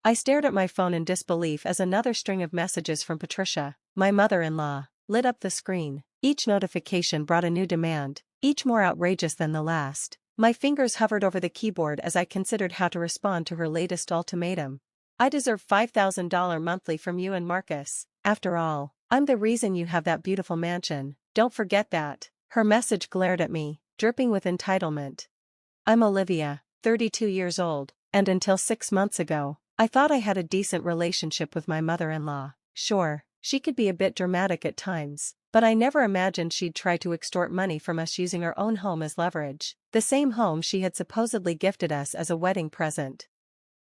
I stared at my phone in disbelief as another string of messages from Patricia, my mother-in-law, lit up the screen. Each notification brought a new demand, each more outrageous than the last. My fingers hovered over the keyboard as I considered how to respond to her latest ultimatum. I deserve $5,000 monthly from you and Marcus. After all, I'm the reason you have that beautiful mansion. Don't forget that. Her message glared at me, dripping with entitlement. I'm Olivia, 32 years old, and until 6 months ago, I thought I had a decent relationship with my mother-in-law. Sure, she could be a bit dramatic at times, but I never imagined she'd try to extort money from us using our own home as leverage, the same home she had supposedly gifted us as a wedding present.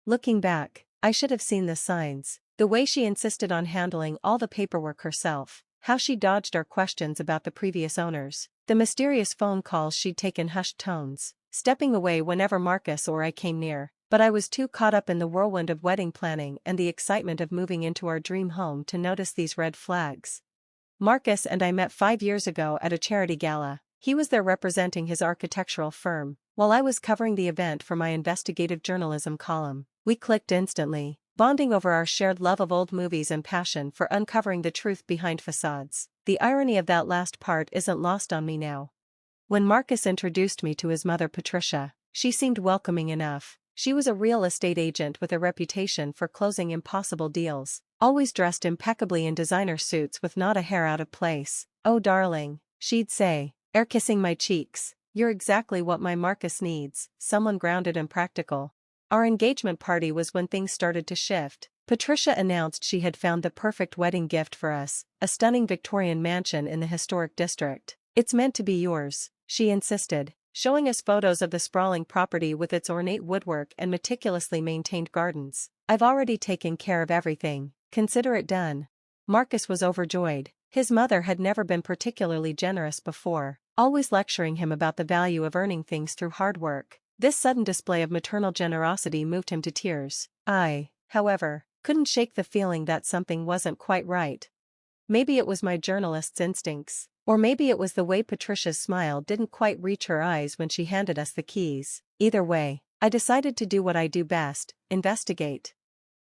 Looking back, I should have seen the signs, the way she insisted on handling all the paperwork herself, how she dodged our questions about the previous owners, the mysterious phone calls she'd take in hushed tones, stepping away whenever Marcus or I came near. But I was too caught up in the whirlwind of wedding planning and the excitement of moving into our dream home to notice these red flags. Marcus and I met 5 years ago at a charity gala. He was there representing his architectural firm, while I was covering the event for my investigative journalism column. We clicked instantly, bonding over our shared love of old movies and passion for uncovering the truth behind facades. The irony of that last part isn't lost on me now. When Marcus introduced me to his mother Patricia, she seemed welcoming enough. She was a real estate agent with a reputation for closing impossible deals, always dressed impeccably in designer suits with not a hair out of place. "Oh darling," she'd say, air-kissing my cheeks, "you're exactly what my Marcus needs, someone grounded and practical." Our engagement party was when things started to shift. Patricia announced she had found the perfect wedding gift for us, a stunning Victorian mansion in the historic district. "It's meant to be yours," she insisted, showing us photos of the sprawling property with its ornate woodwork and meticulously maintained gardens. "I've already taken care of everything, consider it done." Marcus was overjoyed. His mother had never been particularly generous before, always lecturing him about the value of earning things through hard work. This sudden display of maternal generosity moved him to tears. I, however, couldn't shake the feeling that something wasn't quite right. Maybe it was my journalist's instincts. Or maybe it was the way Patricia's smile didn't quite reach her eyes when she handed us the keys. Either way, I decided to do what I do best, investigate.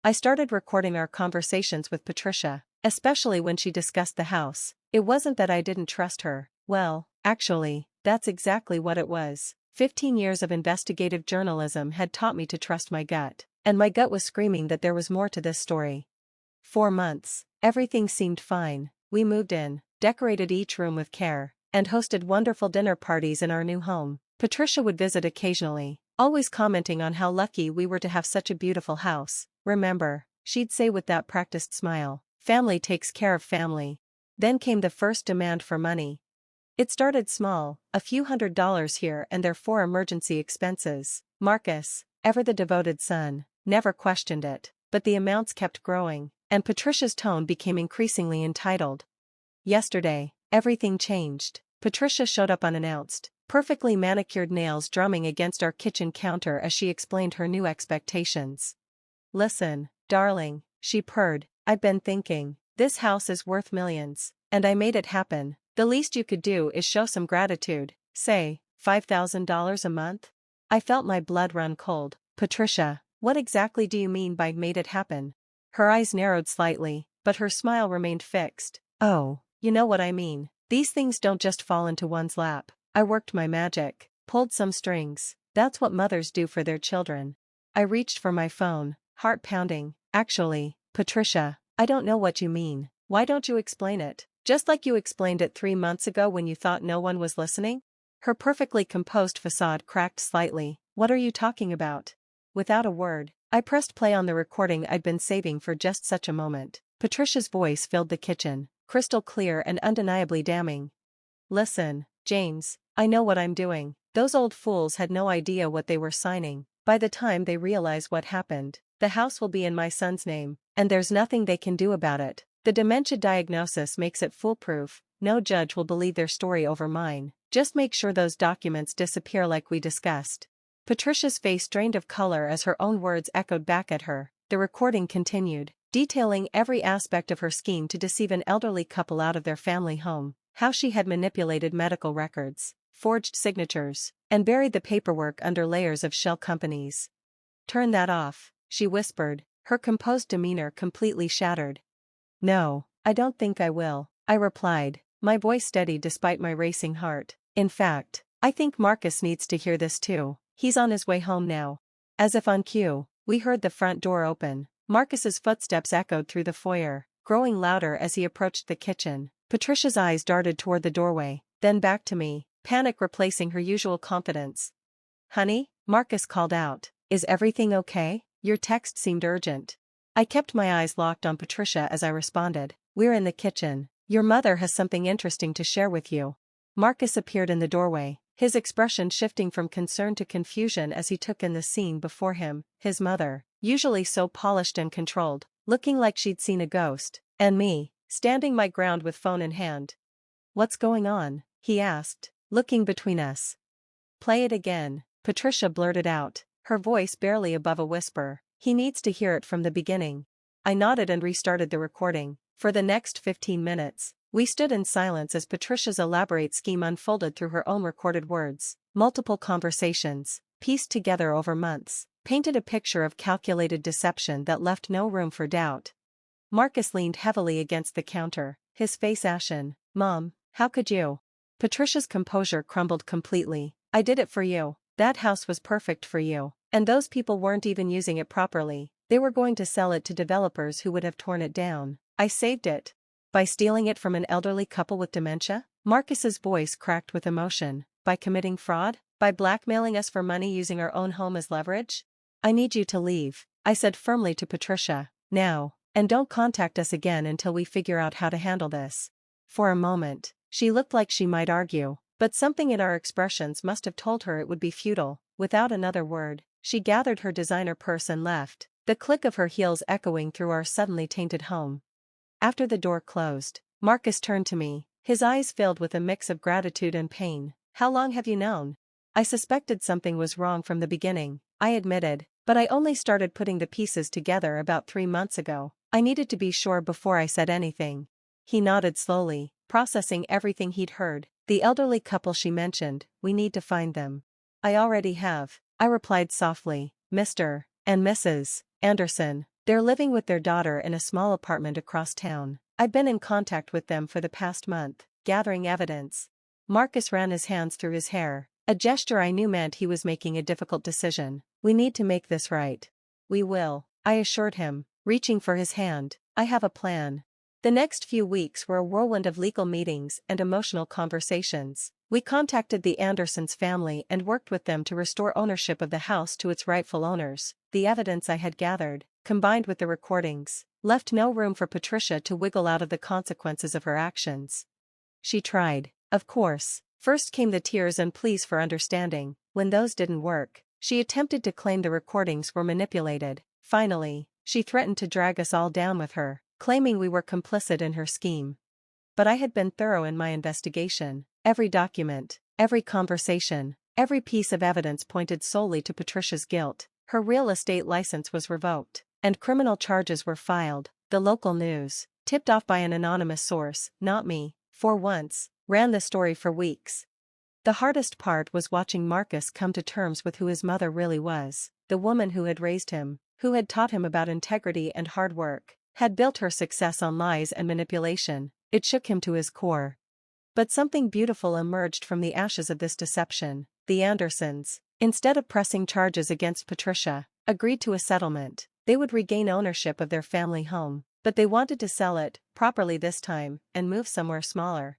I started recording our conversations with Patricia, especially when she discussed the house. It wasn't that I didn't trust her. Well, actually, that's exactly what it was. 15 years of investigative journalism had taught me to trust my gut, and my gut was screaming that there was more to this story. 4 months, everything seemed fine. We moved in, decorated each room with care, and hosted wonderful dinner parties in our new home. Patricia would visit occasionally, always commenting on how lucky we were to have such a beautiful house. "Remember," she'd say with that practiced smile, "family takes care of family." Then came the first demand for money. It started small, a few $100s here and there for emergency expenses. Marcus, ever the devoted son, never questioned it, but the amounts kept growing, and Patricia's tone became increasingly entitled. Yesterday, everything changed. Patricia showed up unannounced, perfectly manicured nails drumming against our kitchen counter as she explained her new expectations. "Listen, darling," she purred, "I've been thinking, this house is worth millions, and I made it happen. The least you could do is show some gratitude, say, $5,000 a month?" I felt my blood run cold. "Patricia, what exactly do you mean by made it happen?" Her eyes narrowed slightly, but her smile remained fixed. "Oh, you know what I mean. These things don't just fall into one's lap. I worked my magic, pulled some strings. That's what mothers do for their children." I reached for my phone, heart pounding. "Actually, Patricia, I don't know what you mean. Why don't you explain it? Just like you explained it 3 months ago when you thought no one was listening?" Her perfectly composed facade cracked slightly. "What are you talking about?" Without a word, I pressed play on the recording I'd been saving for just such a moment. Patricia's voice filled the kitchen, crystal clear and undeniably damning. "Listen, James, I know what I'm doing. Those old fools had no idea what they were signing. By the time they realize what happened, the house will be in my son's name, and there's nothing they can do about it. The dementia diagnosis makes it foolproof. No judge will believe their story over mine. Just make sure those documents disappear like we discussed." Patricia's face drained of color as her own words echoed back at her. The recording continued, detailing every aspect of her scheme to deceive an elderly couple out of their family home, how she had manipulated medical records, forged signatures, and buried the paperwork under layers of shell companies. "Turn that off," she whispered, her composed demeanor completely shattered. "No, I don't think I will," I replied, my voice steady despite my racing heart. "In fact, I think Marcus needs to hear this too. He's on his way home now." As if on cue, we heard the front door open. Marcus's footsteps echoed through the foyer, growing louder as he approached the kitchen. Patricia's eyes darted toward the doorway, then back to me, panic replacing her usual confidence. "Honey," Marcus called out, "is everything okay? Your text seemed urgent." I kept my eyes locked on Patricia as I responded, "We're in the kitchen. Your mother has something interesting to share with you." Marcus appeared in the doorway, his expression shifting from concern to confusion as he took in the scene before him. His mother, usually so polished and controlled, looking like she'd seen a ghost, and me, standing my ground with phone in hand. "What's going on?" he asked, looking between us. "Play it again," Patricia blurted out, her voice barely above a whisper. "He needs to hear it from the beginning." I nodded and restarted the recording. For the next 15 minutes, we stood in silence as Patricia's elaborate scheme unfolded through her own recorded words. Multiple conversations, pieced together over months, painted a picture of calculated deception that left no room for doubt. Marcus leaned heavily against the counter, his face ashen. "Mom, how could you?" Patricia's composure crumbled completely. "I did it for you. That house was perfect for you. And those people weren't even using it properly. They were going to sell it to developers who would have torn it down. I saved it. By stealing it from an elderly couple with dementia?" Marcus's voice cracked with emotion. "By committing fraud? By blackmailing us for money using our own home as leverage?" "I need you to leave," I said firmly to Patricia, "now, and don't contact us again until we figure out how to handle this." For a moment, she looked like she might argue, but something in our expressions must have told her it would be futile. Without another word, she gathered her designer purse and left, the click of her heels echoing through our suddenly tainted home. After the door closed, Marcus turned to me, his eyes filled with a mix of gratitude and pain. "How long have you known?" "I suspected something was wrong from the beginning," I admitted, "but I only started putting the pieces together about 3 months ago. I needed to be sure before I said anything." He nodded slowly, processing everything he'd heard. "The elderly couple she mentioned, we need to find them." "I already have," I replied softly, "Mr. and Mrs. Anderson. They're living with their daughter in a small apartment across town. I've been in contact with them for the past month, gathering evidence." Marcus ran his hands through his hair, a gesture I knew meant he was making a difficult decision. "We need to make this right." "We will," I assured him, reaching for his hand. "I have a plan." The next few weeks were a whirlwind of legal meetings and emotional conversations. We contacted the Andersons' family and worked with them to restore ownership of the house to its rightful owners. The evidence I had gathered, combined with the recordings, left no room for Patricia to wiggle out of the consequences of her actions. She tried, of course. First came the tears and pleas for understanding. When those didn't work, she attempted to claim the recordings were manipulated. Finally, she threatened to drag us all down with her, claiming we were complicit in her scheme. But I had been thorough in my investigation. Every document, every conversation, every piece of evidence pointed solely to Patricia's guilt. Her real estate license was revoked, and criminal charges were filed. The local news, tipped off by an anonymous source, not me, for once, ran the story for weeks. The hardest part was watching Marcus come to terms with who his mother really was, the woman who had raised him, who had taught him about integrity and hard work, had built her success on lies and manipulation. It shook him to his core. But something beautiful emerged from the ashes of this deception. The Andersons, instead of pressing charges against Patricia, agreed to a settlement. They would regain ownership of their family home, but they wanted to sell it, properly this time, and move somewhere smaller.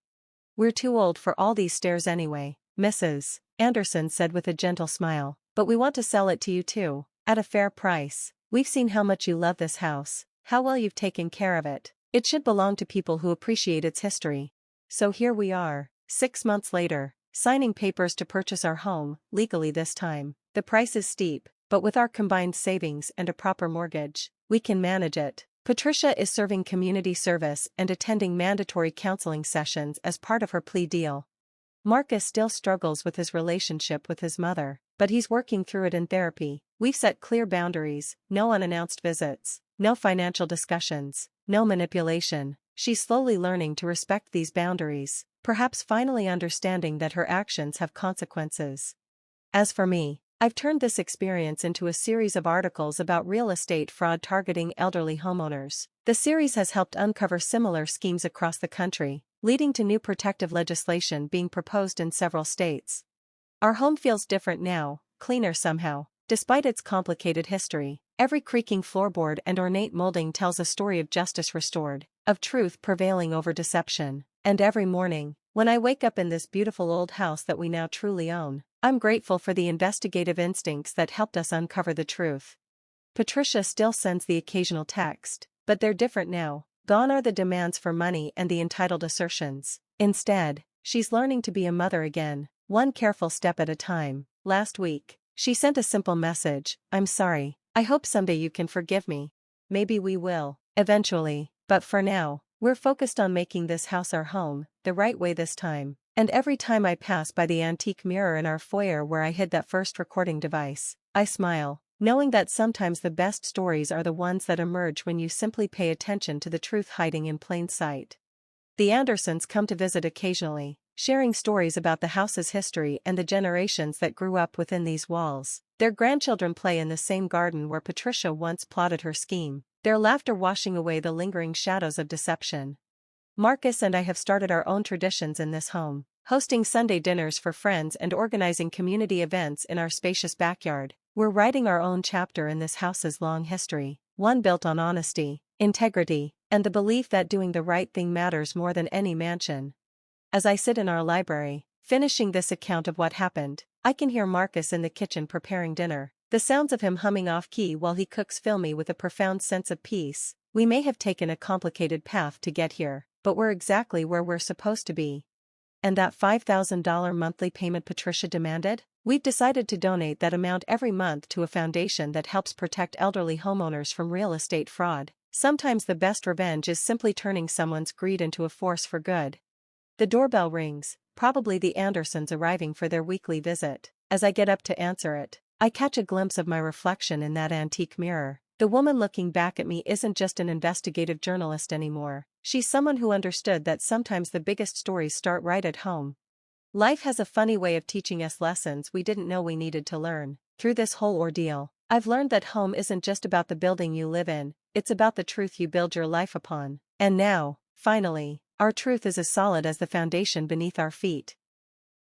"We're too old for all these stairs anyway," Mrs. Anderson said with a gentle smile, "but we want to sell it to you too, at a fair price. We've seen how much you love this house, how well you've taken care of it. It should belong to people who appreciate its history." So here we are, 6 months later, signing papers to purchase our home, legally this time. The price is steep, but with our combined savings and a proper mortgage, we can manage it. Patricia is serving community service and attending mandatory counseling sessions as part of her plea deal. Marcus still struggles with his relationship with his mother, but he's working through it in therapy. We've set clear boundaries: no unannounced visits, no financial discussions, no manipulation. She's slowly learning to respect these boundaries, perhaps finally understanding that her actions have consequences. As for me, I've turned this experience into a series of articles about real estate fraud targeting elderly homeowners. The series has helped uncover similar schemes across the country, leading to new protective legislation being proposed in several states. Our home feels different now, cleaner somehow. Despite its complicated history, every creaking floorboard and ornate molding tells a story of justice restored, of truth prevailing over deception. And every morning, when I wake up in this beautiful old house that we now truly own, I'm grateful for the investigative instincts that helped us uncover the truth. Patricia still sends the occasional text, but they're different now. Gone are the demands for money and the entitled assertions. Instead, she's learning to be a mother again, one careful step at a time. Last week, she sent a simple message: "I'm sorry. I hope someday you can forgive me." Maybe we will, eventually, but for now, we're focused on making this house our home, the right way this time. And every time I pass by the antique mirror in our foyer where I hid that first recording device, I smile, knowing that sometimes the best stories are the ones that emerge when you simply pay attention to the truth hiding in plain sight. The Andersons come to visit occasionally, sharing stories about the house's history and the generations that grew up within these walls. Their grandchildren play in the same garden where Patricia once plotted her scheme, their laughter washing away the lingering shadows of deception. Marcus and I have started our own traditions in this home, hosting Sunday dinners for friends and organizing community events in our spacious backyard. We're writing our own chapter in this house's long history, one built on honesty, integrity, and the belief that doing the right thing matters more than any mansion. As I sit in our library, finishing this account of what happened, I can hear Marcus in the kitchen preparing dinner. The sounds of him humming off-key while he cooks fill me with a profound sense of peace. We may have taken a complicated path to get here, but we're exactly where we're supposed to be. And that $5,000 monthly payment Patricia demanded? We've decided to donate that amount every month to a foundation that helps protect elderly homeowners from real estate fraud. Sometimes the best revenge is simply turning someone's greed into a force for good. The doorbell rings, probably the Andersons arriving for their weekly visit. As I get up to answer it, I catch a glimpse of my reflection in that antique mirror. The woman looking back at me isn't just an investigative journalist anymore. She's someone who understood that sometimes the biggest stories start right at home. Life has a funny way of teaching us lessons we didn't know we needed to learn. Through this whole ordeal, I've learned that home isn't just about the building you live in, it's about the truth you build your life upon. And now, finally, our truth is as solid as the foundation beneath our feet.